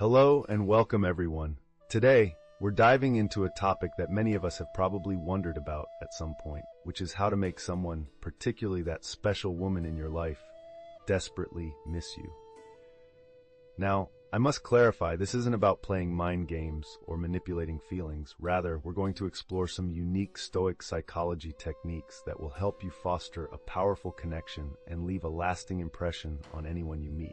Hello and welcome everyone. Today, we're diving into a topic that many of us have probably wondered about at some point, which is how to make someone, particularly that special woman in your life, desperately miss you. Now, I must clarify, this isn't about playing mind games or manipulating feelings. Rather, we're going to explore some unique Stoic psychology techniques that will help you foster a powerful connection and leave a lasting impression on anyone you meet.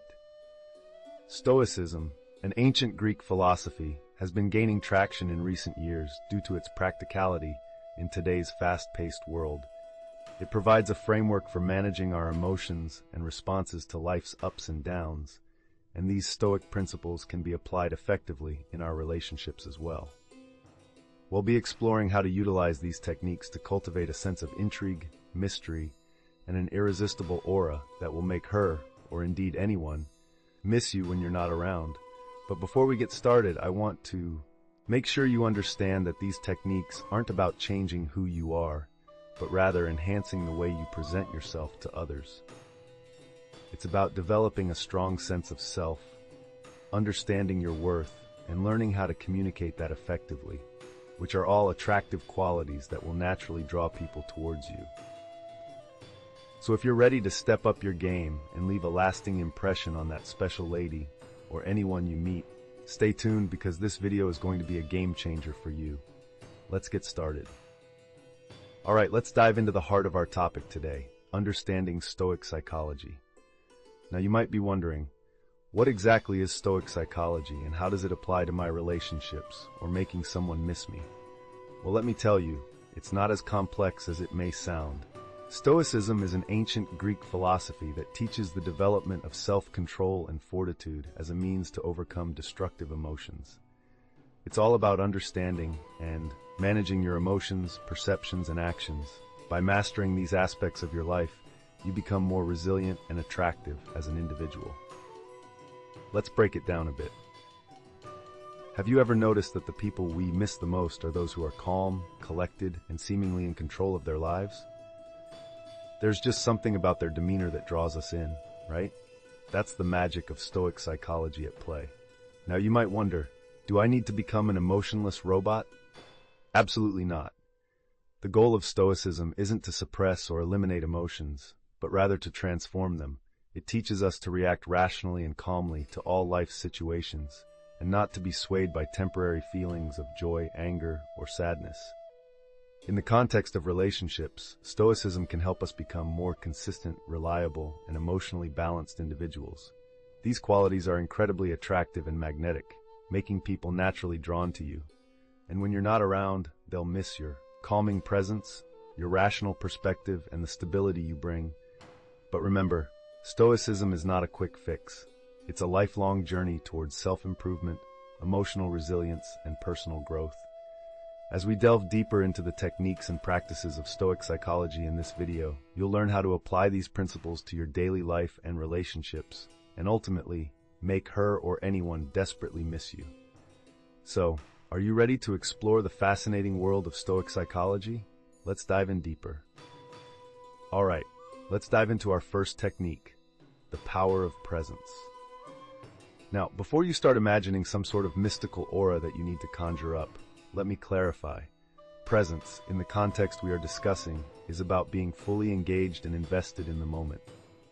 Stoicism, an ancient Greek philosophy, has been gaining traction in recent years due to its practicality in today's fast-paced world. It provides a framework for managing our emotions and responses to life's ups and downs, and these Stoic principles can be applied effectively in our relationships as well. We'll be exploring how to utilize these techniques to cultivate a sense of intrigue, mystery, and an irresistible aura that will make her, or indeed anyone, miss you when you're not around. But before we get started, I want to make sure you understand that these techniques aren't about changing who you are, but rather enhancing the way you present yourself to others. It's about developing a strong sense of self, understanding your worth, and learning how to communicate that effectively, which are all attractive qualities that will naturally draw people towards you. So if you're ready to step up your game and leave a lasting impression on that special lady or anyone you meet, stay tuned because this video is going to be a game changer for you. Let's get started. All right, let's dive into the heart of our topic today, understanding Stoic psychology. Now you might be wondering, what exactly is Stoic psychology and how does it apply to my relationships or making someone miss me? Well, let me tell you, it's not as complex as it may sound. Stoicism is an ancient Greek philosophy that teaches the development of self-control and fortitude as a means to overcome destructive emotions. It's all about understanding and managing your emotions, perceptions, and actions. By mastering these aspects of your life, you become more resilient and attractive as an individual. Let's break it down a bit. Have you ever noticed that the people we miss the most are those who are calm, collected, and seemingly in control of their lives? There's just something about their demeanor that draws us in, right? That's the magic of Stoic psychology at play. Now you might wonder, do I need to become an emotionless robot? Absolutely not. The goal of Stoicism isn't to suppress or eliminate emotions, but rather to transform them. It teaches us to react rationally and calmly to all life's situations, and not to be swayed by temporary feelings of joy, anger, or sadness. In the context of relationships, Stoicism can help us become more consistent, reliable, and emotionally balanced individuals. These qualities are incredibly attractive and magnetic, making people naturally drawn to you. And when you're not around, they'll miss your calming presence, your rational perspective, and the stability you bring. But remember, Stoicism is not a quick fix. It's a lifelong journey towards self-improvement, emotional resilience, and personal growth. As we delve deeper into the techniques and practices of Stoic psychology in this video, you'll learn how to apply these principles to your daily life and relationships, and ultimately, make her or anyone desperately miss you. So, are you ready to explore the fascinating world of Stoic psychology? Let's dive in deeper. All right. Let's dive into our first technique, the power of presence. Now, before you start imagining some sort of mystical aura that you need to conjure up, let me clarify. Presence, in the context we are discussing, is about being fully engaged and invested in the moment.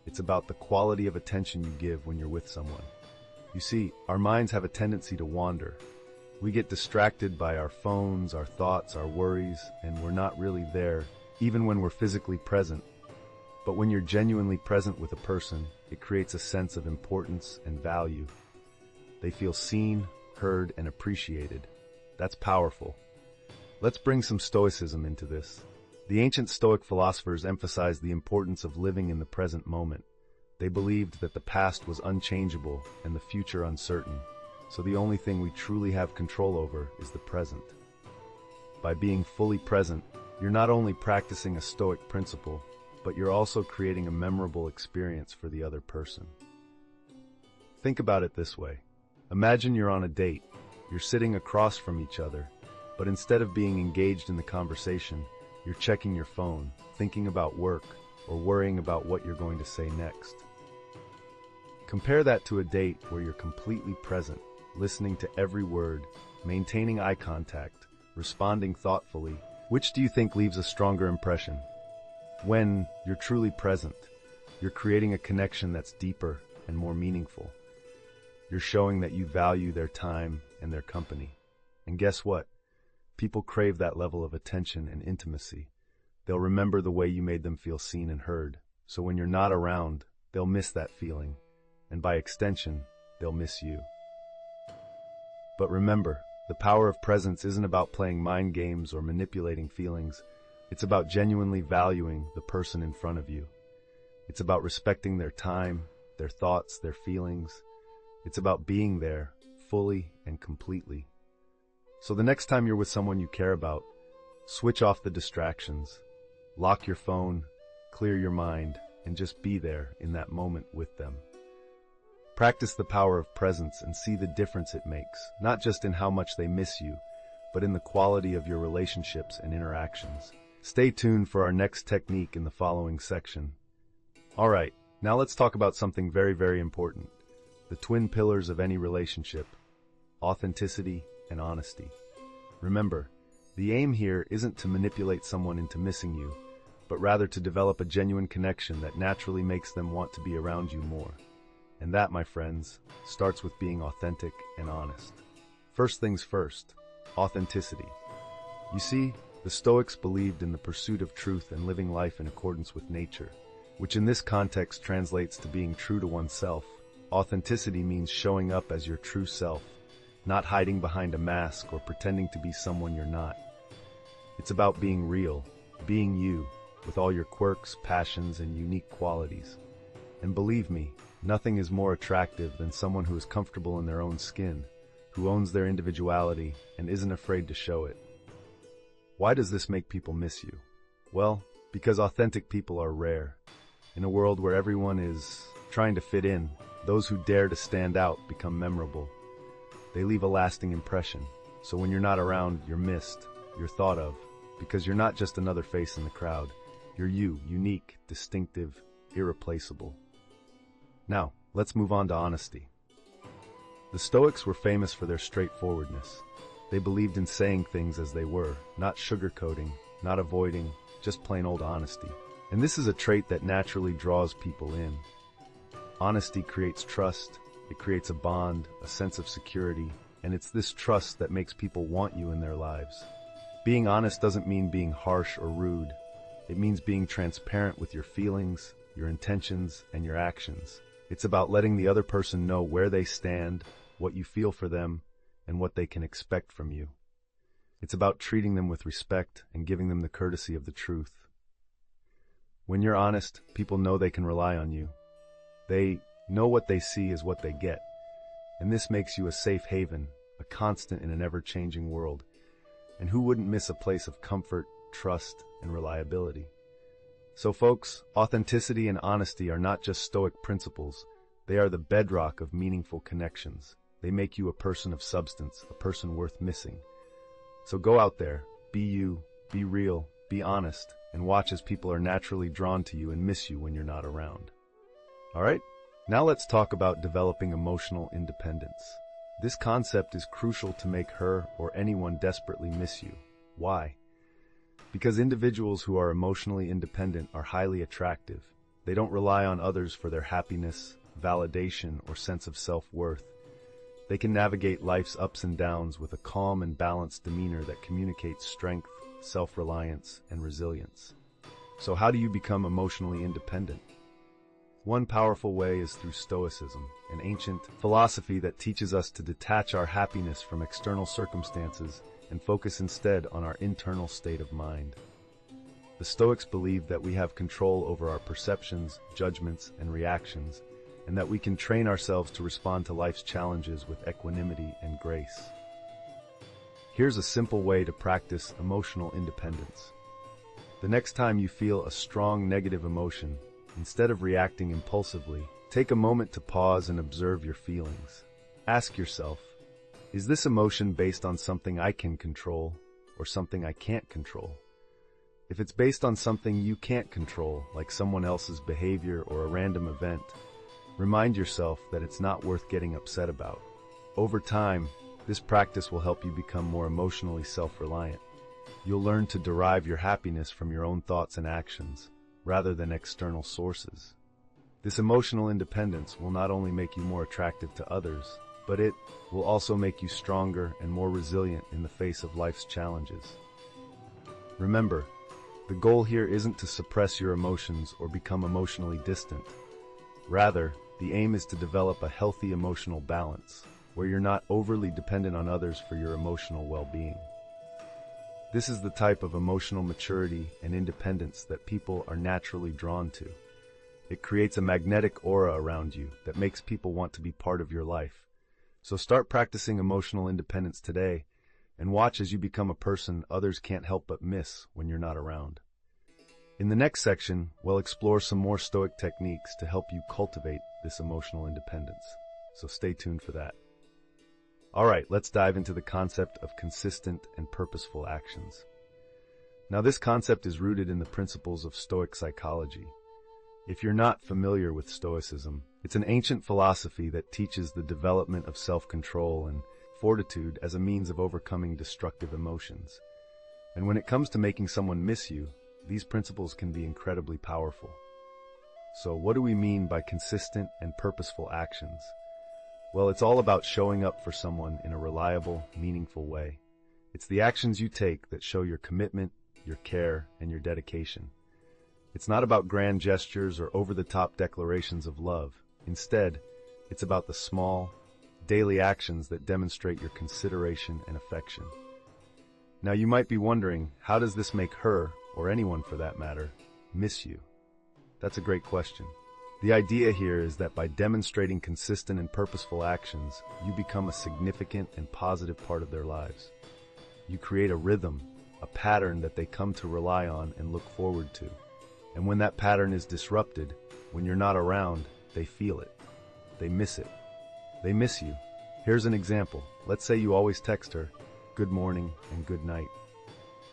It's about the quality of attention you give when you're with someone. You see, our minds have a tendency to wander. We get distracted by our phones, our thoughts, our worries, and we're not really there, even when we're physically present. But when you're genuinely present with a person, it creates a sense of importance and value. They feel seen, heard, and appreciated. That's powerful. Let's bring some Stoicism into this. The ancient Stoic philosophers emphasized the importance of living in the present moment. They believed that the past was unchangeable and the future uncertain, so the only thing we truly have control over is the present. By being fully present, you're not only practicing a Stoic principle, but you're also creating a memorable experience for the other person. Think about it this way. Imagine you're on a date. You're sitting across from each other, but instead of being engaged in the conversation, you're checking your phone, thinking about work, or worrying about what you're going to say next. Compare that to a date where you're completely present, listening to every word, maintaining eye contact, responding thoughtfully. Which do you think leaves a stronger impression? When you're truly present, you're creating a connection that's deeper and more meaningful. You're showing that you value their time and their company. And guess what? People crave that level of attention and intimacy. They'll remember the way you made them feel seen and heard. So when you're not around, they'll miss that feeling. And by extension, they'll miss you. But remember, the power of presence isn't about playing mind games or manipulating feelings. It's about genuinely valuing the person in front of you. It's about respecting their time, their thoughts, their feelings. It's about being there, fully and completely. So the next time you're with someone you care about, switch off the distractions, lock your phone, clear your mind, and just be there in that moment with them. Practice the power of presence and see the difference it makes, not just in how much they miss you, but in the quality of your relationships and interactions. Stay tuned for our next technique in the following section. All right, now let's talk about something very, very important. The twin pillars of any relationship: authenticity and honesty. Remember, the aim here isn't to manipulate someone into missing you, but rather to develop a genuine connection that naturally makes them want to be around you more. And that, my friends, starts with being authentic and honest. First things first, authenticity. You see, the Stoics believed in the pursuit of truth and living life in accordance with nature, which in this context translates to being true to oneself. Authenticity means showing up as your true self, not hiding behind a mask or pretending to be someone you're not. It's about being real, being you, with all your quirks, passions, and unique qualities. And believe me, nothing is more attractive than someone who is comfortable in their own skin, who owns their individuality and isn't afraid to show it. Why does this make people miss you? Well, because authentic people are rare. In a world where everyone is trying to fit in, those who dare to stand out become memorable. They leave a lasting impression. So when you're not around, you're missed, you're thought of, because you're not just another face in the crowd. You're you, unique, distinctive, irreplaceable. Now, let's move on to honesty. The Stoics were famous for their straightforwardness. They believed in saying things as they were, not sugarcoating, not avoiding, just plain old honesty. And this is a trait that naturally draws people in. Honesty creates trust, it creates a bond, a sense of security, and it's this trust that makes people want you in their lives. Being honest doesn't mean being harsh or rude. It means being transparent with your feelings, your intentions, and your actions. It's about letting the other person know where they stand, what you feel for them, and what they can expect from you. It's about treating them with respect and giving them the courtesy of the truth. When you're honest, people know they can rely on you. They know what they see is what they get, and this makes you a safe haven, a constant in an ever-changing world. And who wouldn't miss a place of comfort, trust, and reliability? So folks, authenticity and honesty are not just Stoic principles, they are the bedrock of meaningful connections. They make you a person of substance, a person worth missing. So go out there, be you, be real, be honest, and watch as people are naturally drawn to you and miss you when you're not around. Alright, now let's talk about developing emotional independence. This concept is crucial to make her or anyone desperately miss you. Why? Because individuals who are emotionally independent are highly attractive. They don't rely on others for their happiness, validation, or sense of self-worth. They can navigate life's ups and downs with a calm and balanced demeanor that communicates strength, self-reliance, and resilience. So how do you become emotionally independent? One powerful way is through Stoicism, an ancient philosophy that teaches us to detach our happiness from external circumstances and focus instead on our internal state of mind. The Stoics believe that we have control over our perceptions, judgments, and reactions, and that we can train ourselves to respond to life's challenges with equanimity and grace. Here's a simple way to practice emotional independence. The next time you feel a strong negative emotion, instead of reacting impulsively, take a moment to pause and observe your feelings. Ask yourself, is this emotion based on something I can control or something I can't control? If it's based on something you can't control, like someone else's behavior or a random event, remind yourself that it's not worth getting upset about. Over time, this practice will help you become more emotionally self-reliant. You'll learn to derive your happiness from your own thoughts and actions, rather than external sources. This emotional independence will not only make you more attractive to others, but it will also make you stronger and more resilient in the face of life's challenges. Remember, the goal here isn't to suppress your emotions or become emotionally distant. Rather, the aim is to develop a healthy emotional balance, where you're not overly dependent on others for your emotional well-being. This is the type of emotional maturity and independence that people are naturally drawn to. It creates a magnetic aura around you that makes people want to be part of your life. So start practicing emotional independence today, and watch as you become a person others can't help but miss when you're not around. In the next section, we'll explore some more Stoic techniques to help you cultivate this emotional independence. So stay tuned for that. Alright, let's dive into the concept of consistent and purposeful actions. Now, this concept is rooted in the principles of Stoic psychology. If you're not familiar with Stoicism, it's an ancient philosophy that teaches the development of self-control and fortitude as a means of overcoming destructive emotions. And when it comes to making someone miss you, these principles can be incredibly powerful. So what do we mean by consistent and purposeful actions? Well, it's all about showing up for someone in a reliable, meaningful way. It's the actions you take that show your commitment, your care, and your dedication. It's not about grand gestures or over-the-top declarations of love. Instead, it's about the small, daily actions that demonstrate your consideration and affection. Now, you might be wondering, how does this make her, or anyone for that matter, miss you? That's a great question. The idea here is that by demonstrating consistent and purposeful actions, you become a significant and positive part of their lives. You create a rhythm, a pattern that they come to rely on and look forward to. And when that pattern is disrupted, when you're not around, they feel it. They miss it. They miss you. Here's an example. Let's say you always text her, good morning and good night.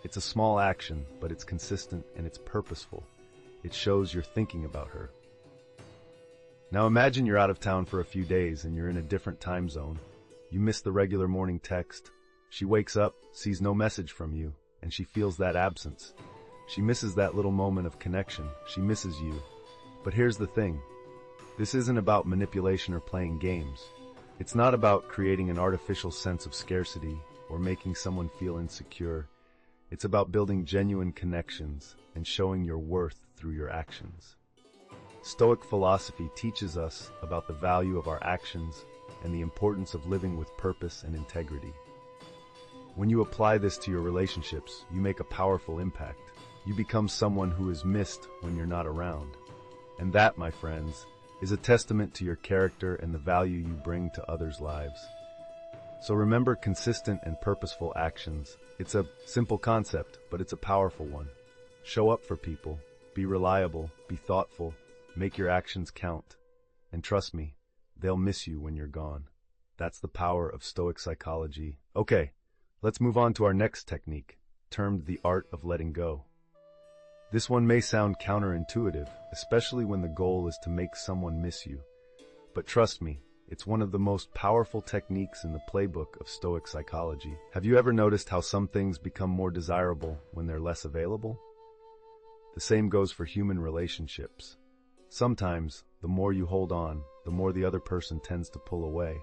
It's a small action, but it's consistent and it's purposeful. It shows you're thinking about her. Now imagine you're out of town for a few days and you're in a different time zone. You miss the regular morning text. She wakes up, sees no message from you, and she feels that absence. She misses that little moment of connection. She misses you. But here's the thing. This isn't about manipulation or playing games. It's not about creating an artificial sense of scarcity or making someone feel insecure. It's about building genuine connections and showing your worth through your actions. Stoic philosophy teaches us about the value of our actions and the importance of living with purpose and integrity. When you apply this to your relationships, you make a powerful impact. You become someone who is missed when you're not around. And that, my friends, is a testament to your character and the value you bring to others' lives. So remember consistent and purposeful actions. It's a simple concept, but it's a powerful one. Show up for people, be reliable, be thoughtful, make your actions count. And trust me, they'll miss you when you're gone. That's the power of Stoic psychology. Okay, let's move on to our next technique, termed the art of letting go. This one may sound counterintuitive, especially when the goal is to make someone miss you. But trust me, it's one of the most powerful techniques in the playbook of Stoic psychology. Have you ever noticed how some things become more desirable when they're less available? The same goes for human relationships. Sometimes, the more you hold on, the more the other person tends to pull away.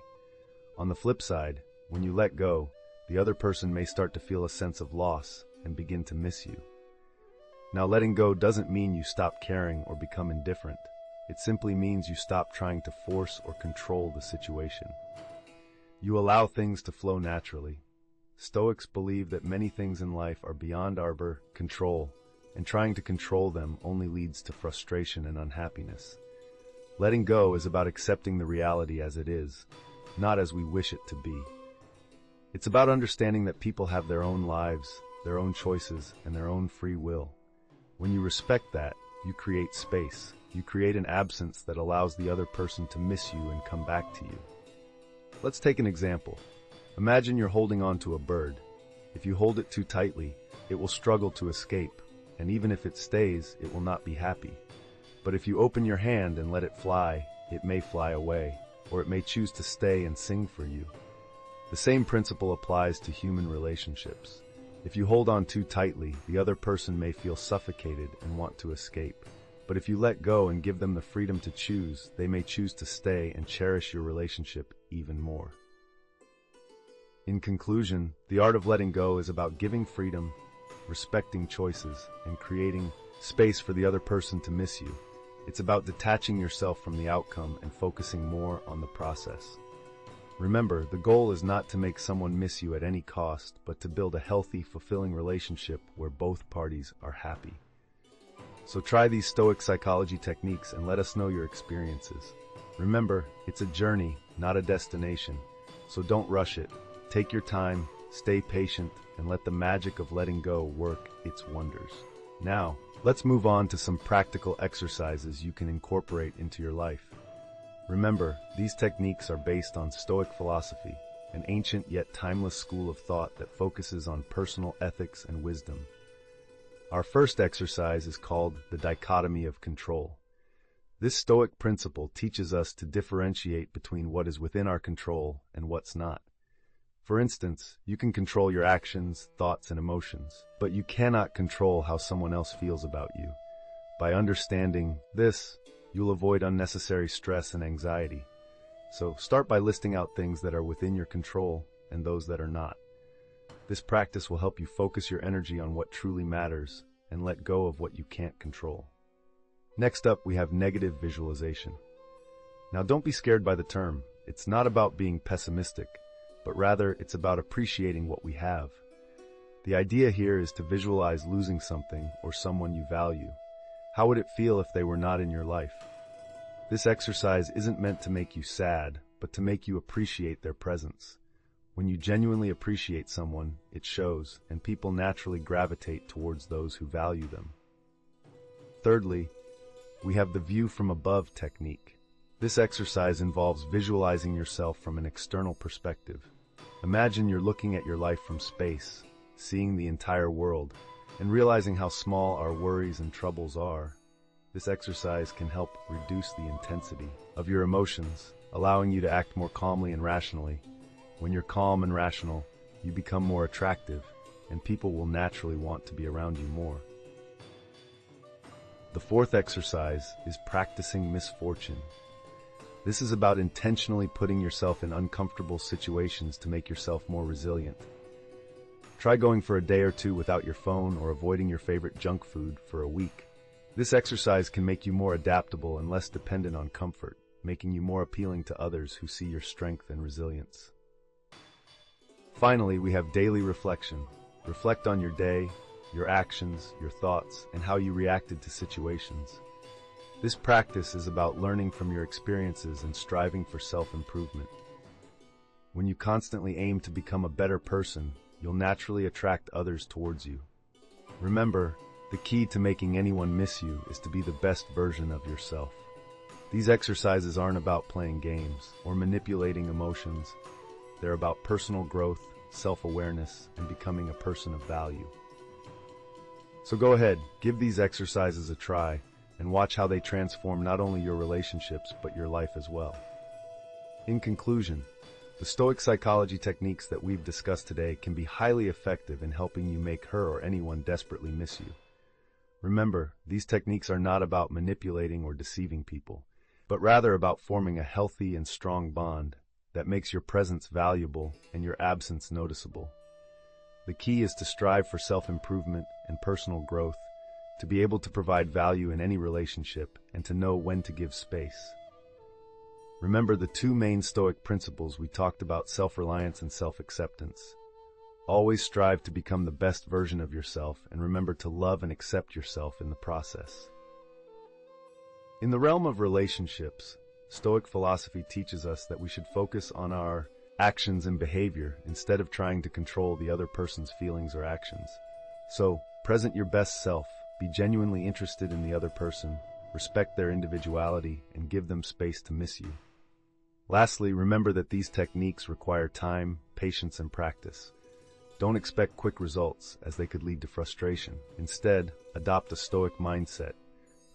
On the flip side, when you let go, the other person may start to feel a sense of loss and begin to miss you. Now, letting go doesn't mean you stop caring or become indifferent. It simply means you stop trying to force or control the situation. You allow things to flow naturally. Stoics believe that many things in life are beyond our control, and trying to control them only leads to frustration and unhappiness. Letting go is about accepting the reality as it is, not as we wish it to be. It's about understanding that people have their own lives, their own choices, and their own free will. When you respect that, you create space. You create an absence that allows the other person to miss you and come back to you. Let's take an example. Imagine you're holding on to a bird. If you hold it too tightly, it will struggle to escape, and even if it stays, it will not be happy. But if you open your hand and let it fly, it may fly away, or it may choose to stay and sing for you. The same principle applies to human relationships. If you hold on too tightly, the other person may feel suffocated and want to escape. But if you let go and give them the freedom to choose, they may choose to stay and cherish your relationship even more. In conclusion, the art of letting go is about giving freedom, respecting choices, and creating space for the other person to miss you. It's about detaching yourself from the outcome and focusing more on the process. Remember, the goal is not to make someone miss you at any cost, but to build a healthy, fulfilling relationship where both parties are happy. So try these Stoic psychology techniques and let us know your experiences. Remember, it's a journey, not a destination. So don't rush it. Take your time, stay patient, and let the magic of letting go work its wonders. Now, let's move on to some practical exercises you can incorporate into your life. Remember, these techniques are based on Stoic philosophy, an ancient yet timeless school of thought that focuses on personal ethics and wisdom. Our first exercise is called the dichotomy of control. This Stoic principle teaches us to differentiate between what is within our control and what's not. For instance, you can control your actions, thoughts, and emotions, but you cannot control how someone else feels about you. By understanding this, you'll avoid unnecessary stress and anxiety. So start by listing out things that are within your control and those that are not. This practice will help you focus your energy on what truly matters and let go of what you can't control. Next up, we have negative visualization. Now, don't be scared by the term. It's not about being pessimistic, but rather it's about appreciating what we have. The idea here is to visualize losing something or someone you value. How would it feel if they were not in your life? This exercise isn't meant to make you sad, but to make you appreciate their presence. When you genuinely appreciate someone, it shows, and people naturally gravitate towards those who value them. Thirdly, we have the view from above technique. This exercise involves visualizing yourself from an external perspective. Imagine you're looking at your life from space, seeing the entire world, and realizing how small our worries and troubles are. This exercise can help reduce the intensity of your emotions, allowing you to act more calmly and rationally. When you're calm and rational, you become more attractive, and people will naturally want to be around you more. The fourth exercise is practicing misfortune. This is about intentionally putting yourself in uncomfortable situations to make yourself more resilient. Try going for a day or two without your phone or avoiding your favorite junk food for a week. This exercise can make you more adaptable and less dependent on comfort, making you more appealing to others who see your strength and resilience. Finally, we have daily reflection. Reflect on your day, your actions, your thoughts, and how you reacted to situations. This practice is about learning from your experiences and striving for self-improvement. When you constantly aim to become a better person, you'll naturally attract others towards you. Remember, the key to making anyone miss you is to be the best version of yourself. These exercises aren't about playing games or manipulating emotions. They're about personal growth, self-awareness, and becoming a person of value. So go ahead, give these exercises a try, and watch how they transform not only your relationships, but your life as well. In conclusion, the Stoic psychology techniques that we've discussed today can be highly effective in helping you make her or anyone desperately miss you. Remember, these techniques are not about manipulating or deceiving people, but rather about forming a healthy and strong bond that makes your presence valuable and your absence noticeable. The key is to strive for self-improvement and personal growth, to be able to provide value in any relationship, and to know when to give space. Remember the two main Stoic principles we talked about: self-reliance and self-acceptance. Always strive to become the best version of yourself, and remember to love and accept yourself in the process. In the realm of relationships, Stoic philosophy teaches us that we should focus on our actions and behavior instead of trying to control the other person's feelings or actions. So, present your best self, be genuinely interested in the other person, respect their individuality, and give them space to miss you. Lastly, remember that these techniques require time, patience, and practice. Don't expect quick results, as they could lead to frustration. Instead, adopt a Stoic mindset,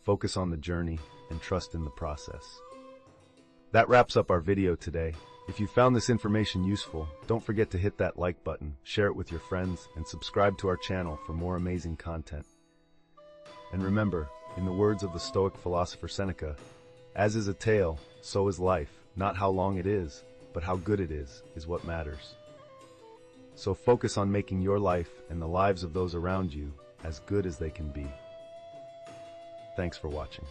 focus on the journey, and trust in the process. That wraps up our video today. If you found this information useful, don't forget to hit that like button, share it with your friends, and subscribe to our channel for more amazing content. And remember, in the words of the Stoic philosopher Seneca, as is a tale, so is life. Not how long it is, but how good it is what matters. So focus on making your life and the lives of those around you as good as they can be. Thanks for watching.